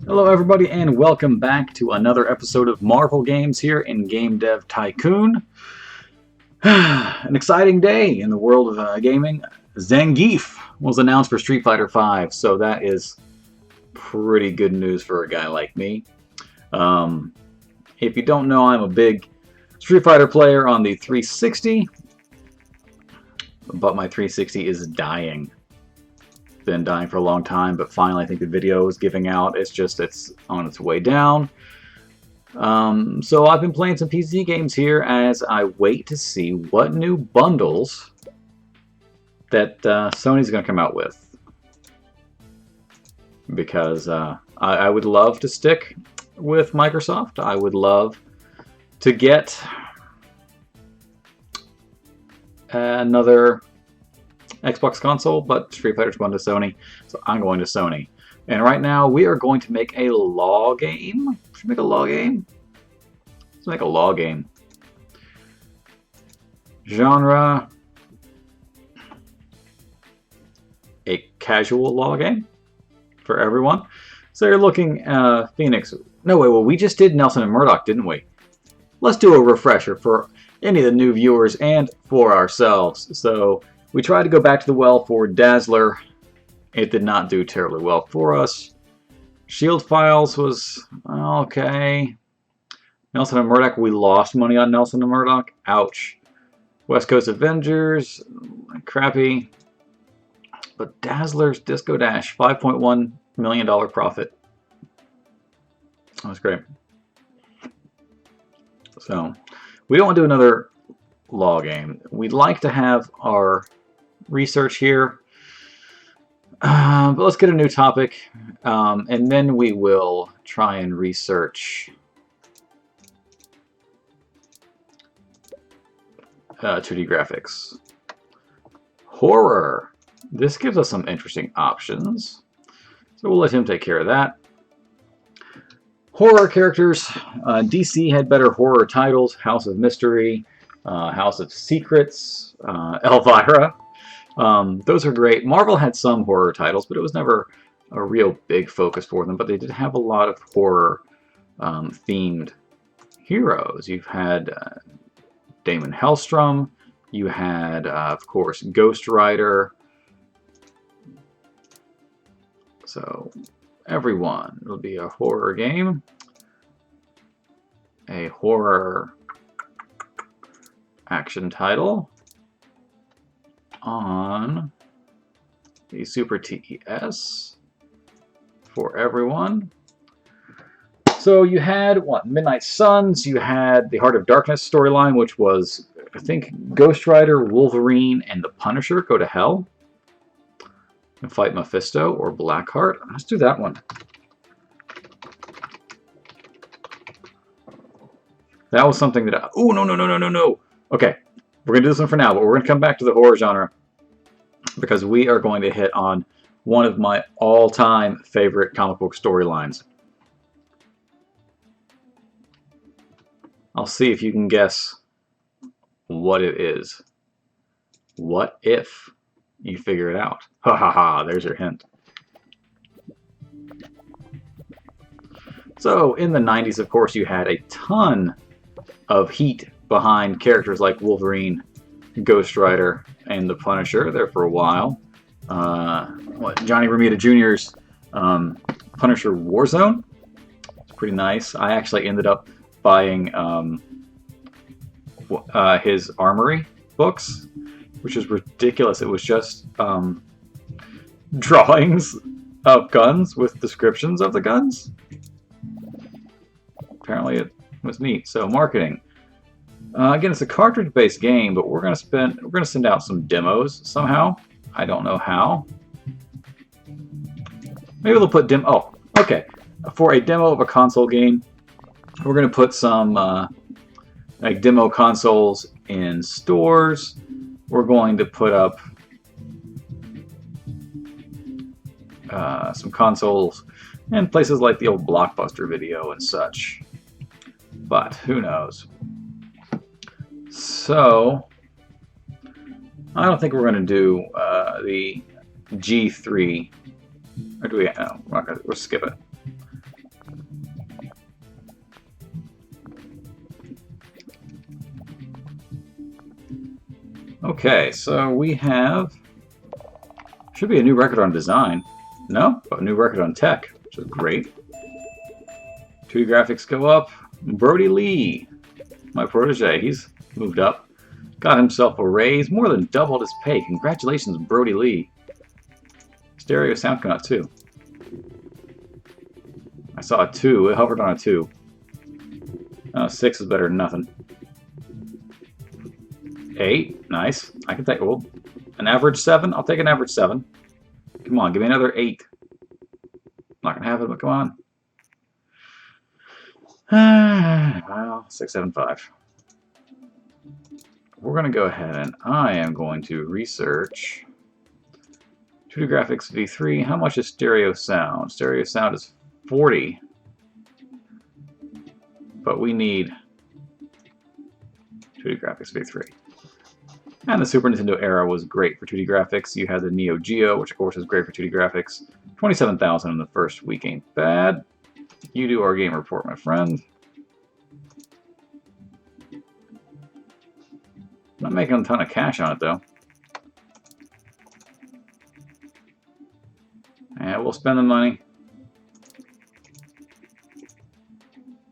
Hello everybody and welcome back to another episode of Marvel Games here in Game Dev Tycoon. An exciting day in the world of gaming. Zangief was announced for Street Fighter V, so that is pretty good news for a guy like me. If you don't know, I'm a big Street Fighter player on the 360, but my 360 is dying. Been dying for a long time, but finally I think the video is giving out. It's on its way down. So I've been playing some PC games here as I wait to see what new bundles that Sony's going to come out with. Because I would love to stick with Microsoft. I would love to get another Xbox console, but Street Fighter's going to Sony, so I'm going to Sony. And right now we are going to make a law game. Should we make a law game? Let's make a law game. Genre, a casual law game for everyone. So you're looking Phoenix. No, wait, well, we just did Nelson and Murdoch, didn't we? Let's do a refresher for any of the new viewers and for ourselves. So we tried to go back to the well for Dazzler. It did not do terribly well for us. Shield Files was okay. Nelson and Murdoch, we lost money on Nelson and Murdoch. Ouch. West Coast Avengers, crappy. But Dazzler's Disco Dash, $5.1 million profit. That was great. So, we don't want to do another law game. We'd like to have our research here, but let's get a new topic, and then we will try and research 2D graphics. Horror. This gives us some interesting options, so we'll let him take care of that. Horror characters. DC had better horror titles. House of Mystery, House of Secrets, Elvira. Those are great. Marvel had some horror titles, but it was never a real big focus for them. But they did have a lot of horror themed heroes. You've had Damon Hellstrom. You had, of course, Ghost Rider. So everyone will be a horror game. A horror action title on the Super TES for everyone. So you had, what, Midnight Suns, you had the Heart of Darkness storyline, which was, I think, Ghost Rider, Wolverine, and the Punisher go to hell and fight Mephisto or Blackheart. Let's do that one. That was something that oh, no. Okay, we're going to do this one for now, but we're going to come back to the horror genre because we are going to hit on one of my all-time favorite comic book storylines. I'll see if you can guess what it is. What if you figure it out? Ha ha ha, there's your hint. So, in the 90s, of course, you had a ton of heat behind characters like Wolverine, Ghost Rider, and the Punisher there for a while. Johnny Romita Jr.'s Punisher Warzone. It's pretty nice. I actually ended up buying his Armory books, which is ridiculous. It was just drawings of guns with descriptions of the guns. Apparently it was neat. So marketing. Again, it's a cartridge-based game, but we're gonna send out some demos somehow. I don't know how. Maybe they'll put oh, okay. For a demo of a console game, we're gonna put some like demo consoles in stores. We're going to put up some consoles in places like the old Blockbuster Video and such. But who knows? So I don't think we're going to do the G3. Or do we? No, we'll skip it. Okay, so we have... Should be a new record on design. No? A new record on tech, which is great. 2D graphics go up. Brody Lee, my protege, he's moved up. Got himself a raise, more than doubled his pay. Congratulations, Brody Lee. Stereo sound come out too. I saw a 2, it hovered on a 2. 6 is better than nothing. 8, nice. I can take, well, an average 7? I'll take an average 7. Come on, give me another 8. Not gonna have it, but come on. Well, 6, 7, 5. We're gonna go ahead and I am going to research 2D graphics V3. How much is stereo sound? Stereo sound is 40. But we need 2D graphics V3. And the Super Nintendo era was great for 2D graphics. You had the Neo Geo, which of course is great for 2D graphics. 27,000 in the first week ain't bad. You do our game report, my friend. Not making a ton of cash on it though. Yeah, we'll spend the money.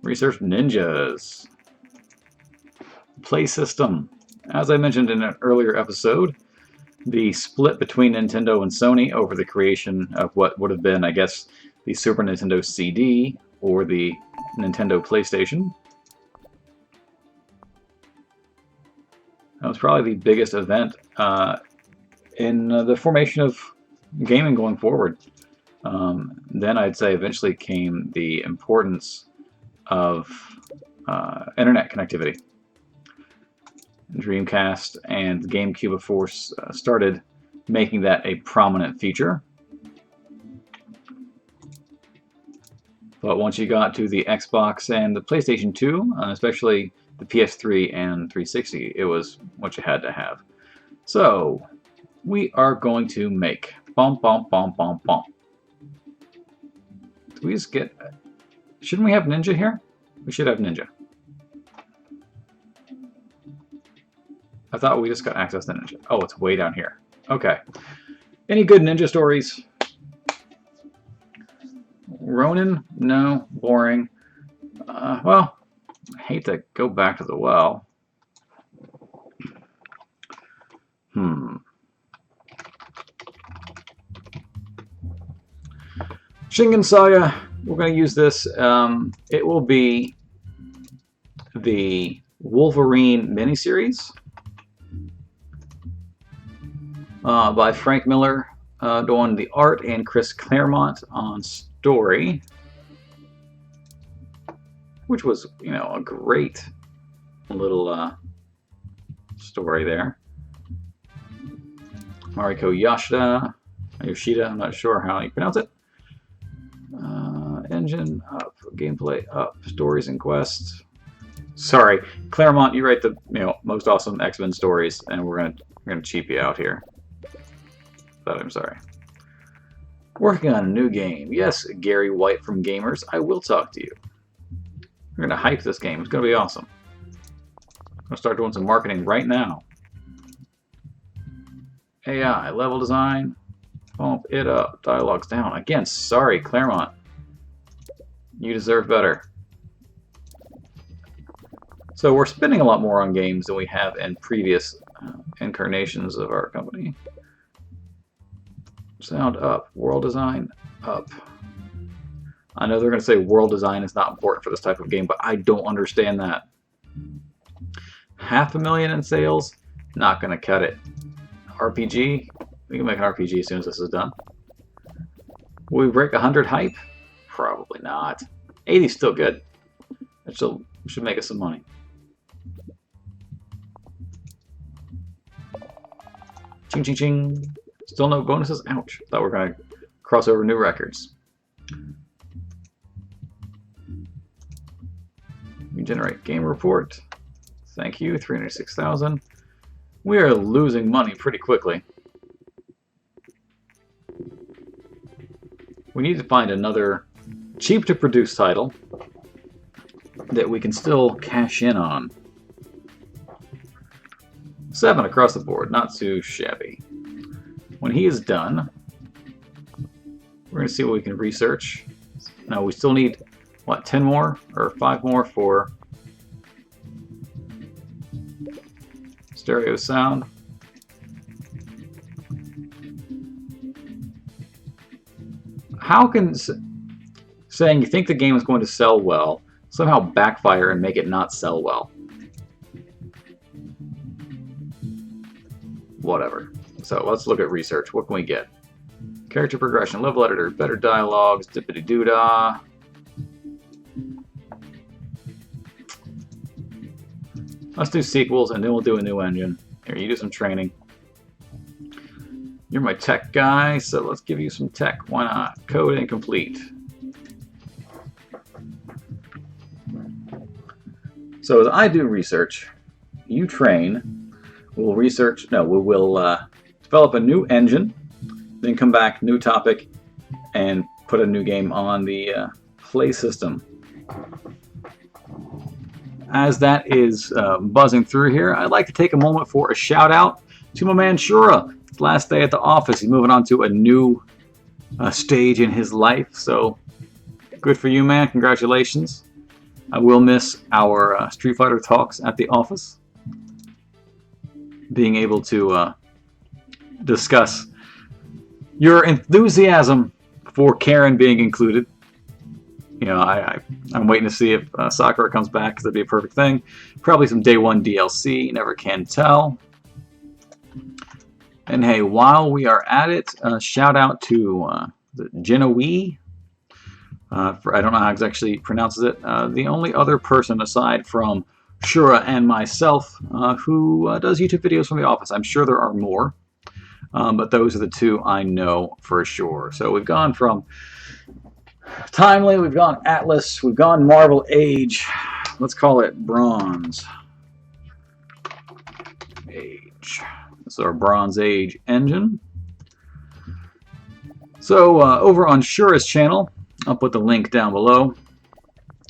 Research ninjas. Play system. As I mentioned in an earlier episode, the split between Nintendo and Sony over the creation of what would have been, I guess, the Super Nintendo CD or the Nintendo PlayStation. That was probably the biggest event in the formation of gaming going forward. Then I'd say eventually came the importance of internet connectivity. Dreamcast and the GameCube, of course, started making that a prominent feature. But once you got to the Xbox and the PlayStation 2, especially the PS3 and 360, it was what you had to have. So, we are going to make bump, bump, bump, bump, bump. Do we just get... Shouldn't we have Ninja here? We should have Ninja. I thought we just got access to Ninja. Oh, it's way down here. Okay. Any good Ninja stories? Ronin? No. Boring. Well, I hate to go back to the well. Shingen Saga. We're going to use this. It will be the Wolverine miniseries. By Frank Miller doing the art and Chris Claremont on story, which was, you know, a great little story there. Mariko Yoshida, I'm not sure how you pronounce it. Engine up, gameplay up, stories and quests. Sorry, Claremont, you write the most awesome X-Men stories, and we're gonna cheap you out here. But I'm sorry. Working on a new game. Yes, Gary White from Gamers, I will talk to you. We're gonna hype this game. It's gonna be awesome. I'm gonna start doing some marketing right now. AI, level design, bump it up, dialogues down. Again, sorry, Claremont. You deserve better. So we're spending a lot more on games than we have in previous incarnations of our company. Sound up, world design up. I know they're going to say world design is not important for this type of game, but I don't understand that. 500,000 in sales, not going to cut it. RPG, we can make an RPG as soon as this is done. Will we break 100 hype? Probably not. 80 is still good. It should make us some money. Ching ching ching. Still no bonuses? Ouch. Thought we were going to cross over new records. We generate game report. Thank you. 306,000. We are losing money pretty quickly. We need to find another cheap to produce title that we can still cash in on. 7 across the board, not too shabby. When he is done, we're going to see what we can research. No, we still need, what, 10 more or 5 more for stereo sound. How can saying you think the game is going to sell well somehow backfire and make it not sell well? Whatever. So let's look at research. What can we get? Character progression, level editor, better dialogues, dippity-doo-dah. Let's do sequels and then we'll do a new engine. Here, you do some training. You're my tech guy, so let's give you some tech. Why not? Code incomplete. So as I do research, you train. We'll research. No, we will develop a new engine, then come back, new topic, and put a new game on the play system. As that is buzzing through here, I'd like to take a moment for a shout out to my man Shuura. His last day at the office. He's moving on to a new stage in his life. So good for you, man. Congratulations. I will miss our Street Fighter talks at the office. Being able to discuss your enthusiasm for Karen being included. You know, I'm waiting to see if Sakura comes back, because that'd be a perfect thing. Probably some day one DLC, never can tell. And hey, while we are at it, shout out to Jinawee. I don't know how exactly pronounces it. The only other person aside from Shuura and myself who does YouTube videos from the office. I'm sure there are more, but those are the two I know for sure. So we've gone from Timely, we've gone Atlas, we've gone Marvel Age. Let's call it Bronze Age. This is our Bronze Age engine. So over on Shuura's channel, I'll put the link down below.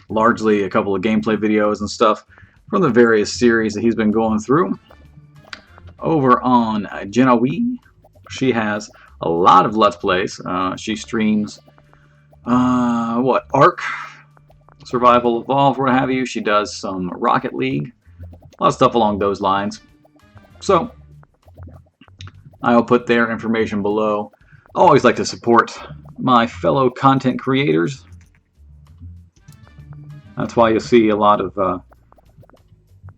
Largely a couple of gameplay videos and stuff from the various series that he's been going through. Over on Jinawee, she has a lot of Let's Plays. She streams Ark, Survival Evolved, what have you. She does some Rocket League, a lot of stuff along those lines. So I'll put their information below. I always like to support my fellow content creators. That's why you'll see a lot of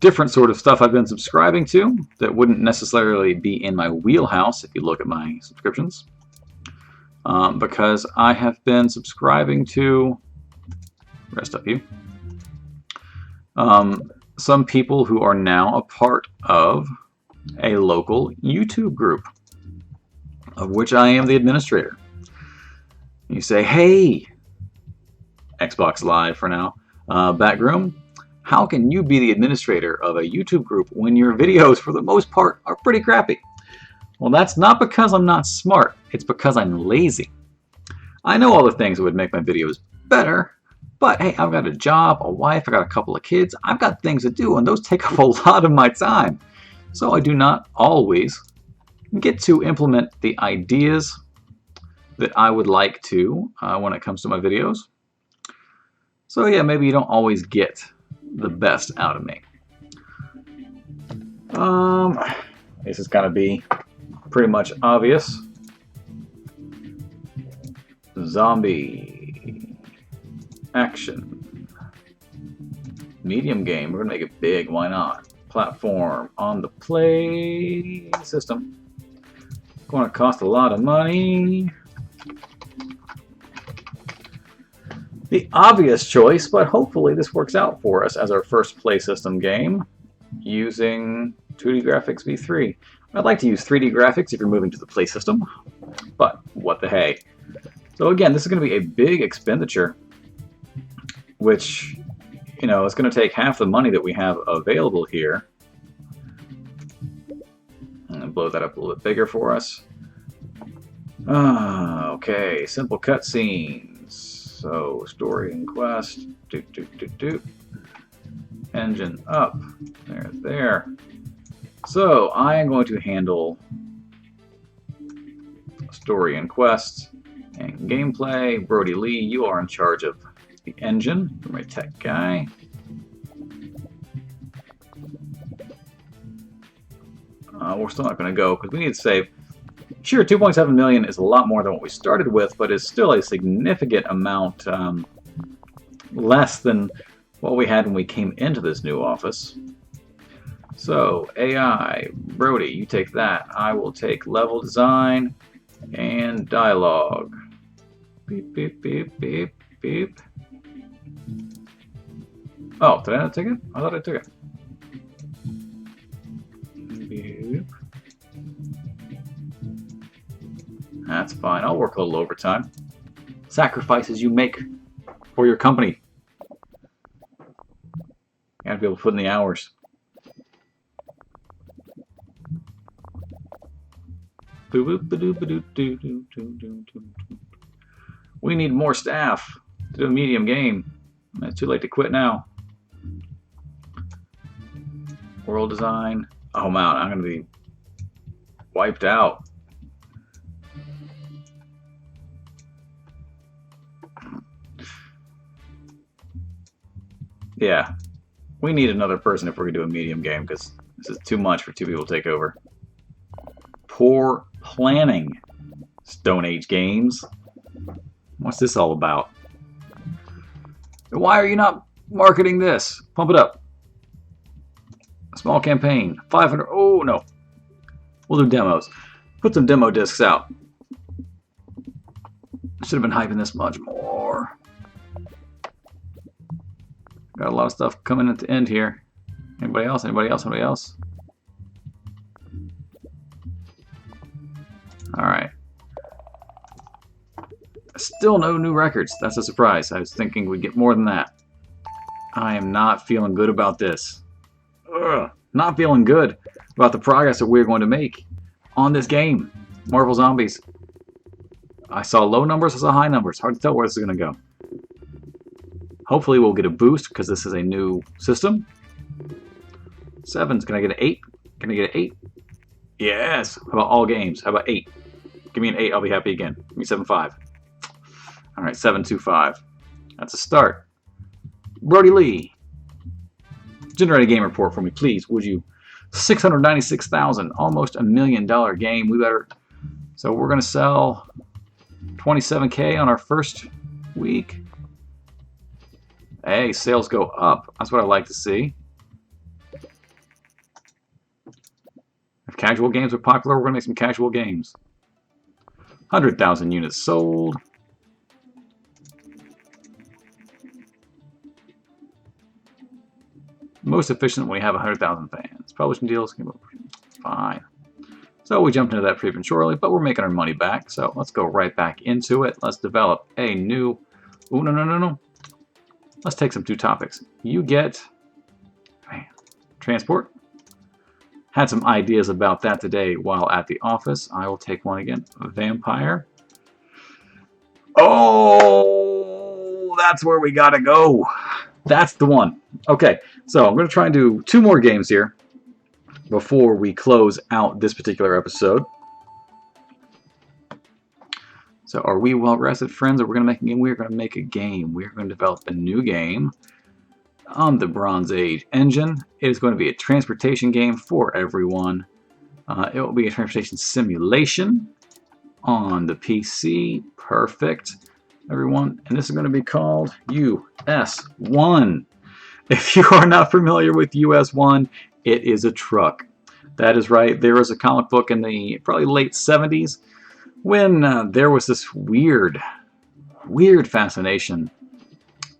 different sort of stuff I've been subscribing to that wouldn't necessarily be in my wheelhouse if you look at my subscriptions. Because I have been subscribing to, rest of you, some people who are now a part of a local YouTube group, of which I am the administrator. You say, hey, Xbox Live for now, BatGroom, how can you be the administrator of a YouTube group when your videos, for the most part, are pretty crappy? Well, that's not because I'm not smart. It's because I'm lazy. I know all the things that would make my videos better, but hey, I've got a job, a wife, I got a couple of kids. I've got things to do, and those take up a lot of my time. So I do not always get to implement the ideas that I would like to when it comes to my videos. So yeah, maybe you don't always get the best out of me. This is gonna be pretty much obvious. Zombie action medium game. We're gonna make it big. Why not? Platform on the play system. Going to cost a lot of money. The obvious choice, but hopefully this works out for us as our first play system game using 2D Graphics v3. I'd like to use 3D graphics if you're moving to the play system, but what the hey. So again, this is going to be a big expenditure, which, you know, it's going to take half the money that we have available here. And blow that up a little bit bigger for us. Okay, simple cutscenes. So, story and quest. Engine up. There. So I am going to handle story and quests and gameplay. Brody Lee, you are in charge of the engine. You're my tech guy. We're still not going to go because we need to save. Sure, 2.7 million is a lot more than what we started with, but is still a significant amount less than what we had when we came into this new office. So, AI, Brody, you take that. I will take level design and dialogue. Beep, beep, beep, beep, beep. Oh, did I not take it? I thought I took it. Beep. That's fine. I'll work a little overtime. Sacrifices you make for your company. You gotta be able to put in the hours. We need more staff to do a medium game. It's too late to quit now. World design. Oh man, I'm gonna be wiped out. Yeah, we need another person if we're gonna do a medium game because this is too much for two people to take over. Poor planning. Stone Age games. What's this all about? Why are you not marketing this? Pump it up. A small campaign. 500. Oh no. We'll do demos. Put some demo discs out. Should have been hyping this much more. Got a lot of stuff coming at the end here. Anybody else? Anybody else? Anybody else? Alright. Still no new records. That's a surprise. I was thinking we'd get more than that. I am not feeling good about this. Ugh, not feeling good about the progress that we're going to make on this game. Marvel Zombies. I saw low numbers, I saw high numbers. Hard to tell where this is going to go. Hopefully we'll get a boost because this is a new system. 7s. Can I get an 8? Can I get an 8? Yes. How about all games? How about 8? Give me an 8. I'll be happy again. Give me 7.5. All right, 7.25. That's a start. Brody Lee. Generate a game report for me, please. Would you? 696,000. Almost $1 million game. We better. So we're going to sell 27K on our first week. Hey, sales go up. That's what I like to see. If casual games are popular, we're going to make some casual games. 100,000 units sold. Most efficient when we have 100,000 fans. Publishing deals, fine. So we jumped into that prematurely, but we're making our money back. So let's go right back into it. Let's develop a new. Oh no. Let's take some 2 topics. You get transport. Had some ideas about that today while at the office. I will take one again. Vampire. Oh, that's where we gotta go. That's the one. Okay, so I'm going to try and do 2 more games here before we close out this particular episode. So are we well rested, friends? Are we going to make a game? We're going to make a game. We're going to develop a new game on the Bronze Age engine. It is going to be a transportation game for everyone. It will be a transportation simulation on the PC. Perfect, everyone. And this is going to be called US1. If you are not familiar with US1, it is a truck. That is right. There was a comic book in the probably late 70s when there was this weird fascination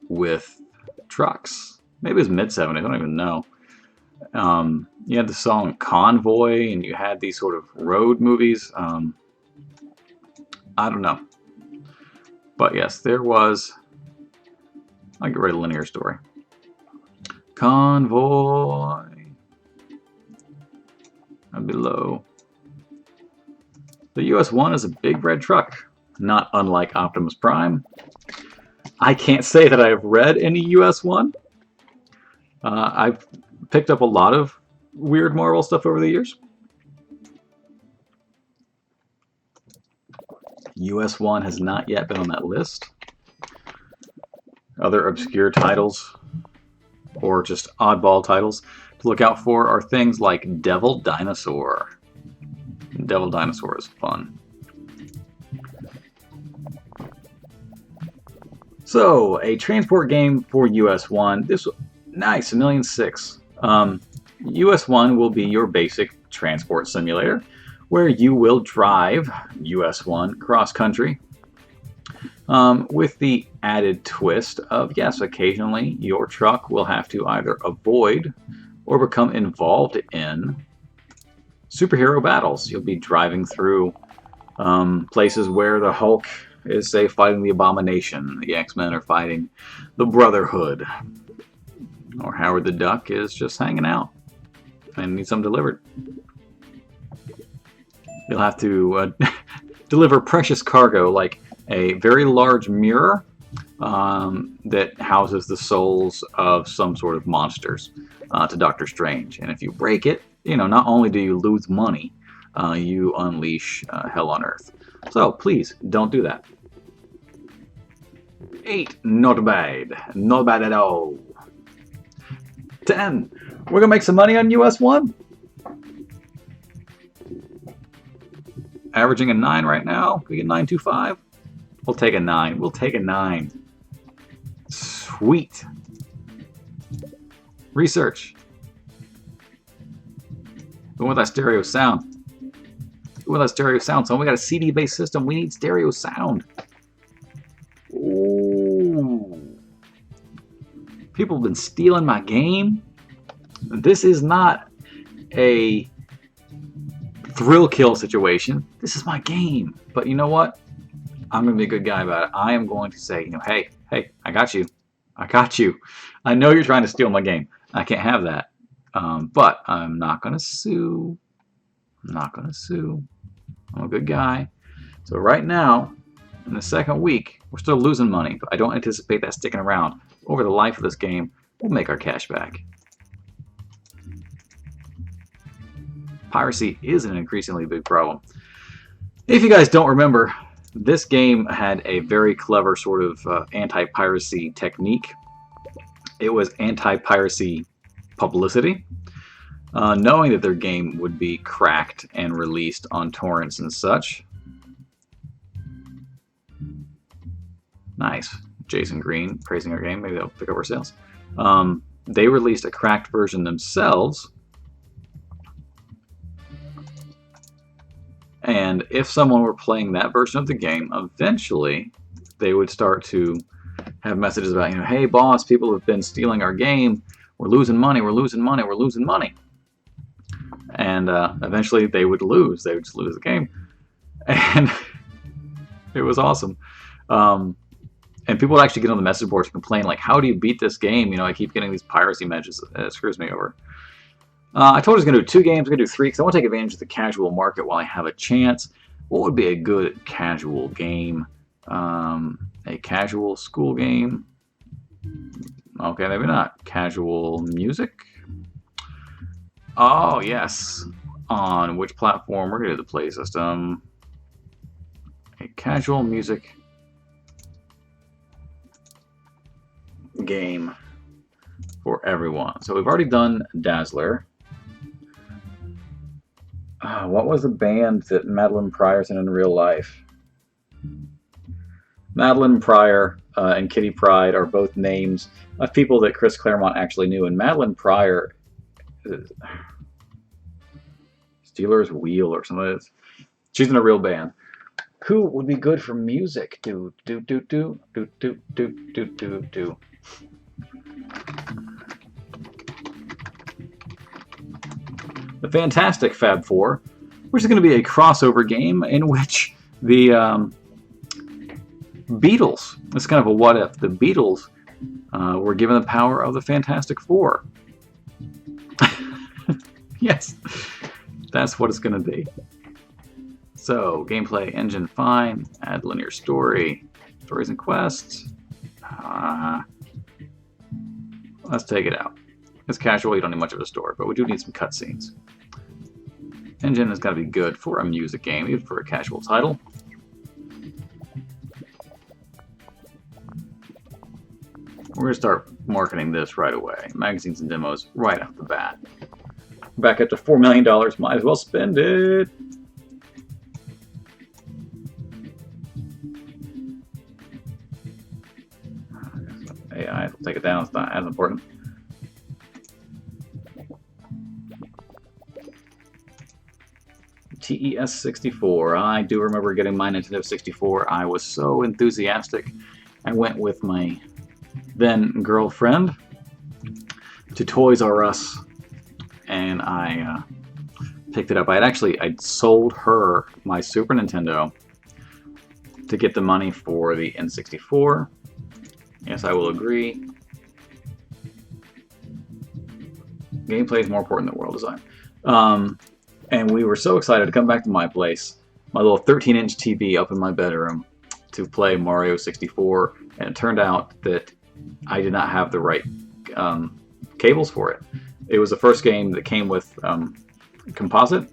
with trucks. Maybe it was mid-70s. I don't even know. You had the song Convoy, and you had these sort of road movies. I don't know. But yes, there was. I'll get rid of linear story. Convoy. And below. The US1 is a big red truck, not unlike Optimus Prime. I can't say that I have read any US1. I've picked up a lot of weird Marvel stuff over the years. US 1 has not yet been on that list. Other obscure titles, or just oddball titles, to look out for are things like Devil Dinosaur. Devil Dinosaur is fun. So, a transport game for US 1. This nice, $1,600,000. US 1 will be your basic transport simulator, where you will drive US 1 cross-country, with the added twist of, yes, occasionally your truck will have to either avoid or become involved in superhero battles. You'll be driving through places where the Hulk is, say, fighting the Abomination, the X-Men are fighting the Brotherhood, or Howard the Duck is just hanging out and needs something delivered. You'll have to deliver precious cargo like a very large mirror that houses the souls of some sort of monsters to Doctor Strange. And if you break it, you know, not only do you lose money, you unleash hell on earth. So please don't do that. 8, not bad. Not bad at all. 10, we're gonna make some money on US 1. Averaging a 9 right now. We get 925. We'll take a 9. We'll take a 9. Sweet. Research. We want that stereo sound. We want that stereo sound. So we got a CD-based system. We need stereo sound. Ooh. People have been stealing my game. This is not a thrill kill situation. This is my game. But you know what? I'm going to be a good guy about it. I am going to say, you know, hey, I got you. I got you. I know you're trying to steal my game. I can't have that. But I'm not going to sue. I'm not going to sue. I'm a good guy. So right now, in the second week, we're still losing money. But I don't anticipate that sticking around. Over the life of this game, we'll make our cash back. Piracy is an increasingly big problem. If you guys don't remember, this game had a very clever sort of anti-piracy technique. It was anti-piracy publicity. Knowing that their game would be cracked and released on torrents and such. Nice. Jason Green praising our game. Maybe they'll pick up our sales. They released a cracked version themselves. And if someone were playing that version of the game, eventually they would start to have messages about, you know, hey boss, people have been stealing our game. We're losing money. We're losing money. We're losing money. And eventually they would lose. They would just lose the game. And it was awesome. And people would actually get on the message boards and complain, like, how do you beat this game? You know, I keep getting these piracy messages. It screws me over. I told you I was going to do 2 games. I'm going to do 3 because I want to take advantage of the casual market while I have a chance. What would be a good casual game? A casual school game? Okay, maybe not. Casual music? Oh, yes. On which platform? We're going to do the Play System. A casual music game for everyone. So we've already done Dazzler. What was the band that Madeline Pryor's in real life? Madeline Pryor and Kitty Pryde are both names of people that Chris Claremont actually knew. And Madeline Pryor, Steeler's Wheel or something. She's in a real band. Who would be good for music? Do. The Fantastic Fab Four, which is going to be a crossover game in which the Beatles, it's kind of a what if, the Beatles were given the power of the Fantastic Four. Yes, that's what it's going to be. So, gameplay engine fine, add linear story, stories and quests. Let's take it out. It's casual, you don't need much of a story, but we do need some cutscenes. Engine has got to be good for a music game, even for a casual title. We're going to start marketing this right away. Magazines and demos right off the bat. Back up to $4 million, might as well spend it. AI will take it down, it's not as important. TES64. I do remember getting my Nintendo 64. I was so enthusiastic. I went with my then girlfriend to Toys R Us, and I picked it up. I'd sold her my Super Nintendo to get the money for the N64. Yes, I will agree. Gameplay is more important than world design. And we were so excited to come back to my place, my little 13-inch TV up in my bedroom, to play Mario 64, and it turned out that I did not have the right cables for it. It was the first game that came with component,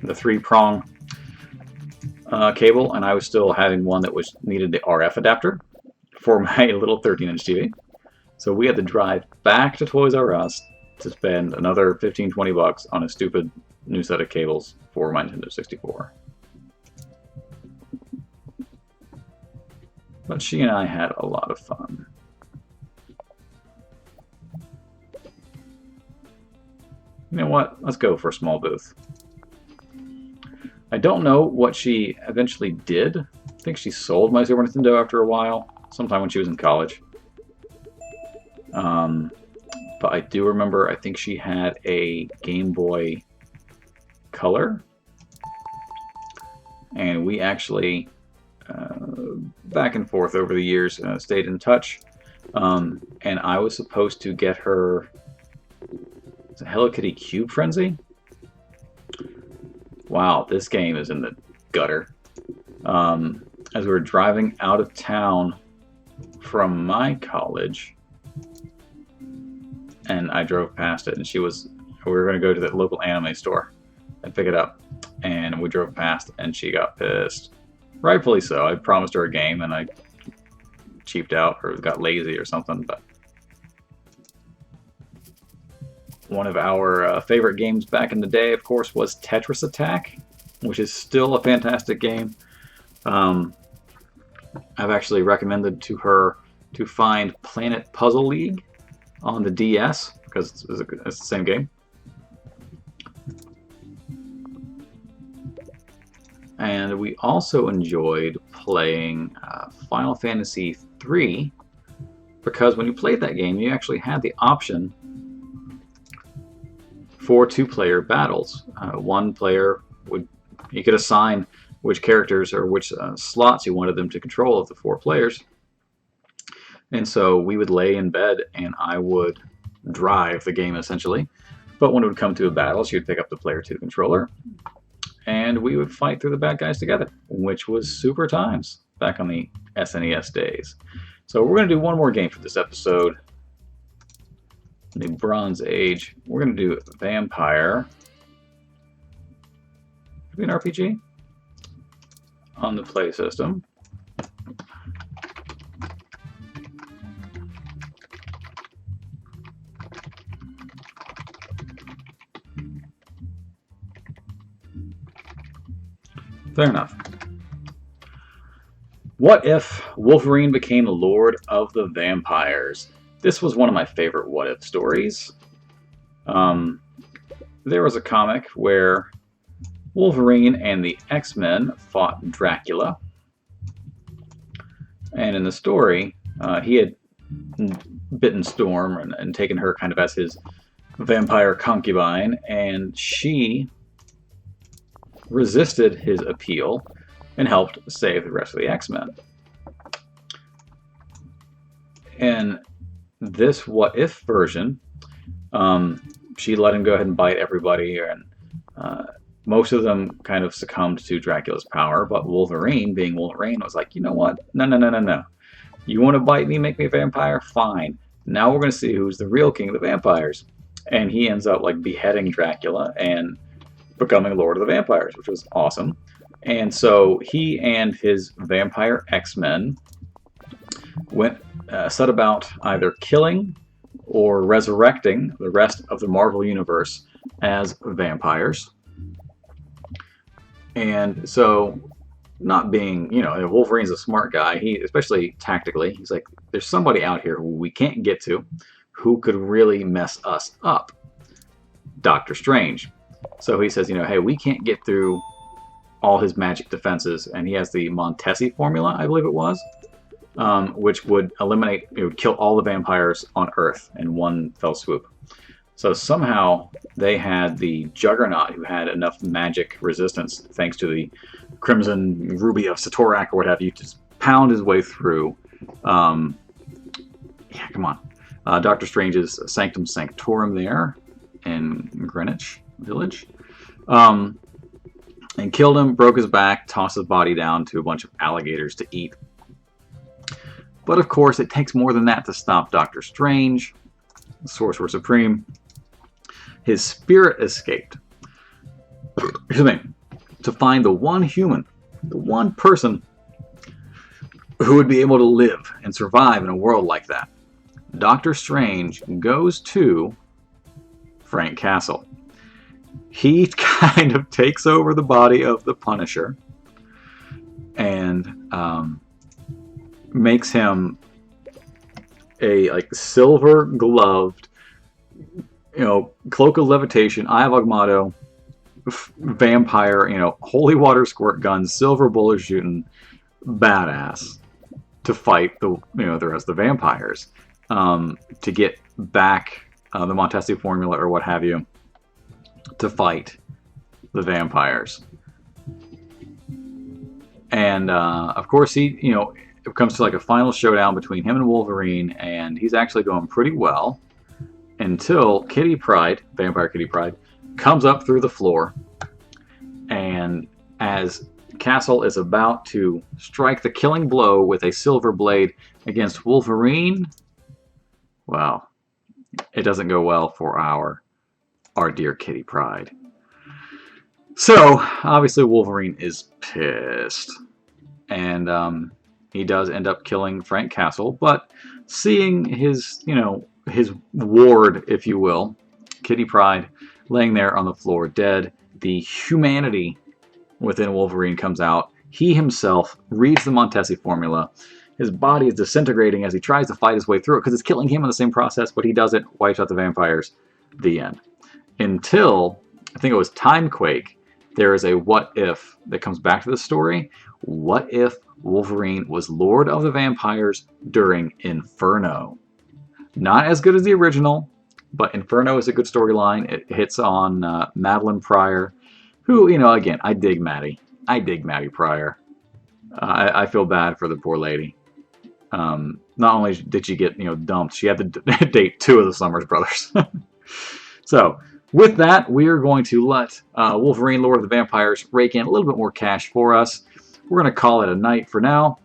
the 3-prong cable, and I was still having one that needed the RF adapter for my little 13-inch TV. So we had to drive back to Toys R Us to spend another $15-20 on a stupid new set of cables for my Nintendo 64. But she and I had a lot of fun. You know what? Let's go for a small booth. I don't know what she eventually did. I think she sold my Super Nintendo after a while, sometime when she was in college. But I do remember, I think she had a Game Boy Color. And we actually, back and forth over the years, stayed in touch. And I was supposed to get her Hello Kitty Cube Frenzy. Wow, this game is in the gutter. As we were driving out of town from my college, and I drove past it, and we were going to go to the local anime store and pick it up, and we drove past, and she got pissed. Rightfully so. I promised her a game, and I cheaped out or got lazy or something, but one of our favorite games back in the day, of course, was Tetris Attack, which is still a fantastic game. I've actually recommended to her to find Planet Puzzle League on the DS, because it's the same game. And we also enjoyed playing Final Fantasy III, because when you played that game, you actually had the option for 2-player battles. One player you could assign which characters or which slots you wanted them to control of the 4 players. And so we would lay in bed and I would drive the game essentially. But when it would come to a battle, she would pick up the player 2 controller and we would fight through the bad guys together, which was super times back on the SNES days. So we're going to do one more game for this episode. The Bronze Age. We're going to do Vampire. Could be an RPG on the play system. Fair enough. What if Wolverine became the Lord of the Vampires? This was one of my favorite what if stories. There was a comic where Wolverine and the X-Men fought Dracula. And in the story, he had bitten Storm and taken her kind of as his vampire concubine, and she resisted his appeal and helped save the rest of the X-Men. In this what if version, she let him go ahead and bite everybody, and most of them kind of succumbed to Dracula's power, but Wolverine, being Wolverine, was like, you know what? No. You want to bite me, make me a vampire? Fine. Now we're going to see who's the real king of the vampires. And he ends up like beheading Dracula and becoming Lord of the Vampires, which was awesome. And so he and his vampire X-Men went set about either killing or resurrecting the rest of the Marvel Universe as vampires. And so, not being, Wolverine's a smart guy, he, especially tactically, he's like, there's somebody out here who we can't get to who could really mess us up. Doctor Strange. So he says, hey, we can't get through all his magic defenses, and he has the Montesi formula, I believe it was, which would eliminate, it would kill all the vampires on Earth in one fell swoop. So somehow they had the Juggernaut, who had enough magic resistance, thanks to the Crimson Ruby of Satorak or what have you, to pound his way through. Come on. Doctor Strange's Sanctum Sanctorum there in Greenwich Village. And killed him, broke his back, tossed his body down to a bunch of alligators to eat. But of course, it takes more than that to stop Doctor Strange, the Sorcerer Supreme. His spirit escaped. Excuse me. To find the one human, the one person who would be able to live and survive in a world like that. Doctor Strange goes to Frank Castle. He kind of takes over the body of the Punisher and makes him a silver gloved, cloak of levitation, Eye of Agamotto, vampire, holy water squirt guns, silver bullet shooting badass to fight the rest of the vampires, to get back the Montesi formula or what have you, to fight the vampires. And of course it comes to a final showdown between him and Wolverine, and he's actually going pretty well until Kitty Pryde, Vampire Kitty Pryde, comes up through the floor, and as Castle is about to strike the killing blow with a silver blade against Wolverine, well, it doesn't go well for our dear Kitty Pryde. So, obviously Wolverine is pissed, and he does end up killing Frank Castle, but seeing his, his ward, if you will, Kitty Pryde, laying there on the floor dead, the humanity within Wolverine comes out. He himself reads the Montesi formula. His body is disintegrating as he tries to fight his way through it because it's killing him in the same process, but he doesn't, wipes out the vampires. The end. Until, I think it was Timequake, there is a what if that comes back to the story. What if Wolverine was Lord of the Vampires during Inferno? Not as good as the original, but Inferno is a good storyline. It hits on Madeline Pryor, who, again, I dig Maddie. I dig Maddie Pryor. I feel bad for the poor lady. Not only did she get, dumped, she had to date 2 of the Summers brothers. So, with that, we are going to let Wolverine, Lord of the Vampires, rake in a little bit more cash for us. We're going to call it a night for now.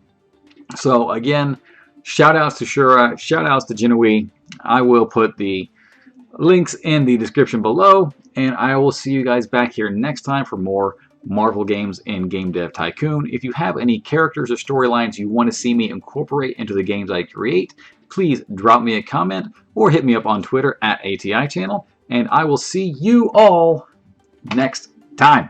So, again, shout-outs to Shuura, shout-outs to Jinawee. I will put the links in the description below, and I will see you guys back here next time for more Marvel games in Game Dev Tycoon. If you have any characters or storylines you want to see me incorporate into the games I create, please drop me a comment or hit me up on Twitter at ATI Channel, and I will see you all next time.